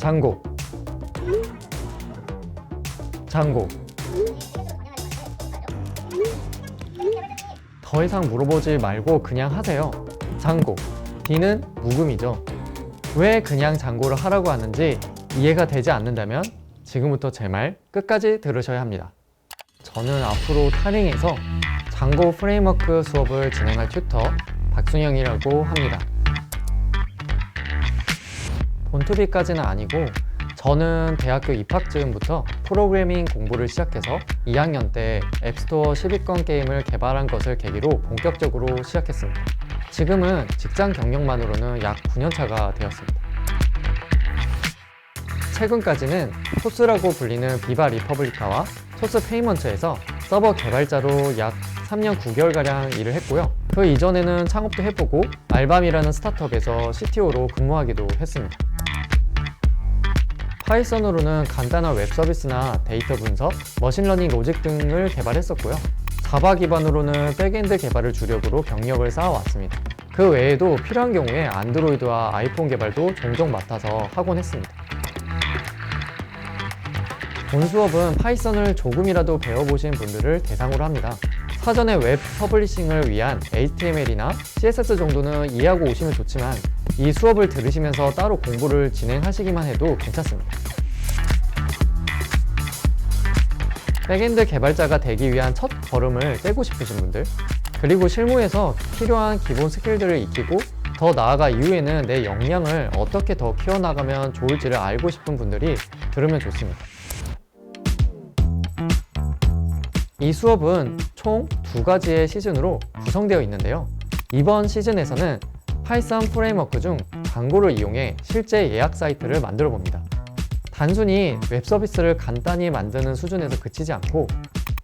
장고, 장고. 더 이상 물어보지 말고 그냥 하세요. 장고. D는 묵음이죠. 왜 그냥 장고를 하라고 하는지 이해가 되지 않는다면 지금부터 제 말 끝까지 들으셔야 합니다. 저는 앞으로 타링에서 장고 프레임워크 수업을 진행할 튜터 박순영이라고 합니다. 본투비까지는 아니고 저는 대학교 입학 즈음부터 프로그래밍 공부를 시작해서 2학년 때 앱스토어 10위권 게임을 개발한 것을 계기로 본격적으로 시작했습니다. 지금은 직장 경력만으로는 약 9년차가 되었습니다. 최근까지는 소스라고 불리는 비바 리퍼블리카와 소스 페이먼트에서 서버 개발자로 약 3년 9개월가량 일을 했고요. 그 이전에는 창업도 해보고 알밤이라는 스타트업에서 CTO로 근무하기도 했습니다. 파이썬으로는 간단한 웹 서비스나 데이터 분석, 머신러닝 로직 등을 개발했었고요. 자바 기반으로는 백엔드 개발을 주력으로 경력을 쌓아왔습니다. 그 외에도 필요한 경우에 안드로이드와 아이폰 개발도 종종 맡아서 하곤 했습니다. 본 수업은 파이썬을 조금이라도 배워보신 분들을 대상으로 합니다. 사전에 웹 퍼블리싱을 위한 HTML이나 CSS 정도는 이해하고 오시면 좋지만 이 수업을 들으시면서 따로 공부를 진행하시기만 해도 괜찮습니다. 백엔드 개발자가 되기 위한 첫 걸음을 떼고 싶으신 분들, 그리고 실무에서 필요한 기본 스킬들을 익히고 더 나아가 이후에는 내 역량을 어떻게 더 키워나가면 좋을지를 알고 싶은 분들이 들으면 좋습니다. 이 수업은 총 2가지의 시즌으로 구성되어 있는데요. 이번 시즌에서는 파이썬 프레임워크 중 장고를 이용해 실제 예약 사이트를 만들어 봅니다. 단순히 웹 서비스를 간단히 만드는 수준에서 그치지 않고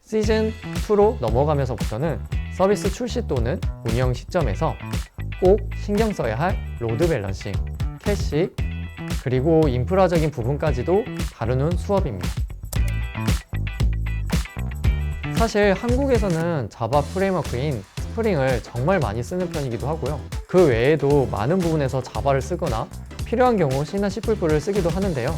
시즌2로 넘어가면서부터는 서비스 출시 또는 운영 시점에서 꼭 신경 써야 할 로드 밸런싱, 캐시, 그리고 인프라적인 부분까지도 다루는 수업입니다. 사실 한국에서는 자바 프레임워크인 스프링을 정말 많이 쓰는 편이기도 하고요. 그 외에도 많은 부분에서 자바를 쓰거나 필요한 경우 C나 C++를 쓰기도 하는데요.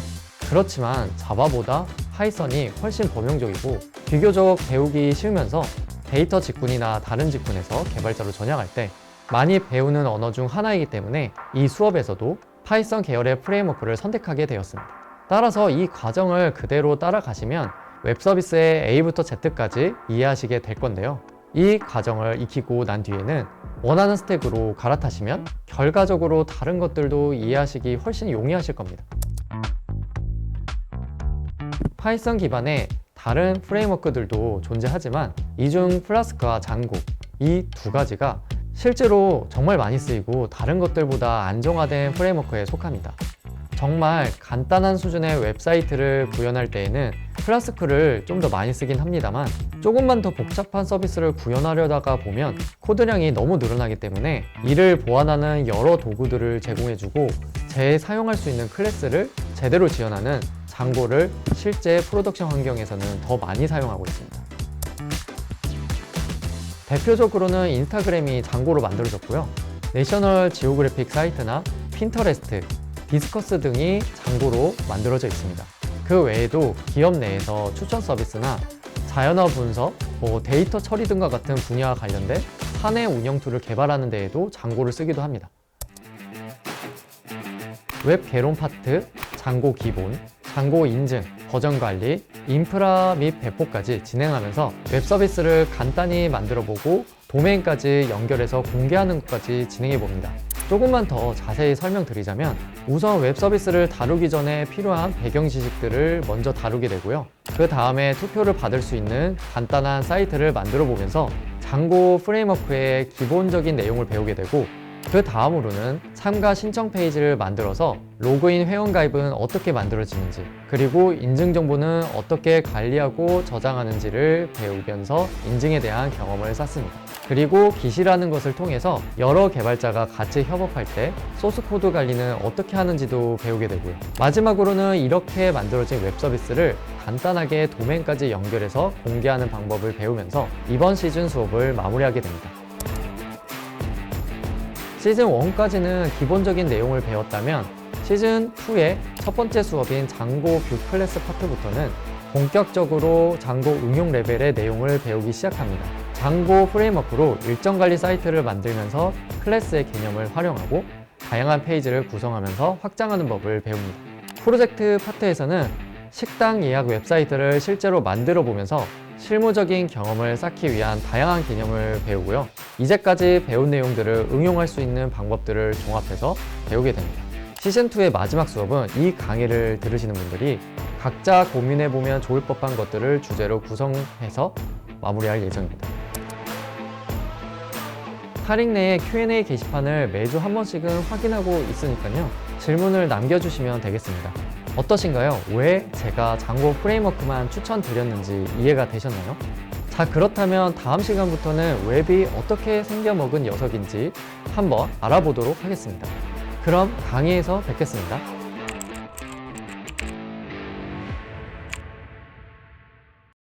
그렇지만 자바보다 파이썬이 훨씬 범용적이고 비교적 배우기 쉬우면서 데이터 직군이나 다른 직군에서 개발자로 전향할 때 많이 배우는 언어 중 하나이기 때문에 이 수업에서도 파이썬 계열의 프레임워크를 선택하게 되었습니다. 따라서 이 과정을 그대로 따라가시면 웹 서비스의 A부터 Z까지 이해하시게 될 건데요. 이 과정을 익히고 난 뒤에는 원하는 스택으로 갈아타시면 결과적으로 다른 것들도 이해하시기 훨씬 용이하실 겁니다. 파이썬 기반의 다른 프레임워크들도 존재하지만 이 중 플라스크와 장고, 이 2가지가 실제로 정말 많이 쓰이고 다른 것들보다 안정화된 프레임워크에 속합니다. 정말 간단한 수준의 웹사이트를 구현할 때에는 플라스크를 좀 더 많이 쓰긴 합니다만 조금만 더 복잡한 서비스를 구현하려다가 보면 코드량이 너무 늘어나기 때문에 이를 보완하는 여러 도구들을 제공해주고 재사용할 수 있는 클래스를 제대로 지원하는 장고를 실제 프로덕션 환경에서는 더 많이 사용하고 있습니다. 대표적으로는 인스타그램이 장고로 만들어졌고요. 내셔널 지오그래픽 사이트나 핀터레스트, 디스커스 등이 장고로 만들어져 있습니다. 그 외에도 기업 내에서 추천 서비스나 자연어 분석, 데이터 처리 등과 같은 분야와 관련된 사내 운영 툴을 개발하는 데에도 장고를 쓰기도 합니다. 웹 개론 파트, 장고 기본, 장고 인증, 버전 관리, 인프라 및 배포까지 진행하면서 웹 서비스를 간단히 만들어보고 도메인까지 연결해서 공개하는 것까지 진행해봅니다. 조금만 더 자세히 설명드리자면 우선 웹 서비스를 다루기 전에 필요한 배경 지식들을 먼저 다루게 되고요. 그 다음에 투표를 받을 수 있는 간단한 사이트를 만들어 보면서 장고 프레임워크의 기본적인 내용을 배우게 되고 그 다음으로는 참가 신청 페이지를 만들어서 로그인 회원 가입은 어떻게 만들어지는지 그리고 인증 정보는 어떻게 관리하고 저장하는지를 배우면서 인증에 대한 경험을 쌓습니다. 그리고 깃이라는 것을 통해서 여러 개발자가 같이 협업할 때 소스 코드 관리는 어떻게 하는지도 배우게 되고요. 마지막으로는 이렇게 만들어진 웹 서비스를 간단하게 도메인까지 연결해서 공개하는 방법을 배우면서 이번 시즌 수업을 마무리하게 됩니다. 시즌 1까지는 기본적인 내용을 배웠다면 시즌2의 첫 번째 수업인 장고 뷰 클래스 파트부터는 본격적으로 장고 응용 레벨의 내용을 배우기 시작합니다. 장고 프레임워크로 일정 관리 사이트를 만들면서 클래스의 개념을 활용하고 다양한 페이지를 구성하면서 확장하는 법을 배웁니다. 프로젝트 파트에서는 식당 예약 웹사이트를 실제로 만들어 보면서 실무적인 경험을 쌓기 위한 다양한 개념을 배우고요. 이제까지 배운 내용들을 응용할 수 있는 방법들을 종합해서 배우게 됩니다. 시즌2의 마지막 수업은 이 강의를 들으시는 분들이 각자 고민해보면 좋을 법한 것들을 주제로 구성해서 마무리할 예정입니다. 타릭 내에 Q&A 게시판을 매주 한 번씩은 확인하고 있으니까요. 질문을 남겨주시면 되겠습니다. 어떠신가요? 왜 제가 장고 프레임워크만 추천드렸는지 이해가 되셨나요? 자, 그렇다면 다음 시간부터는 웹이 어떻게 생겨먹은 녀석인지 한번 알아보도록 하겠습니다. 그럼 강의에서 뵙겠습니다.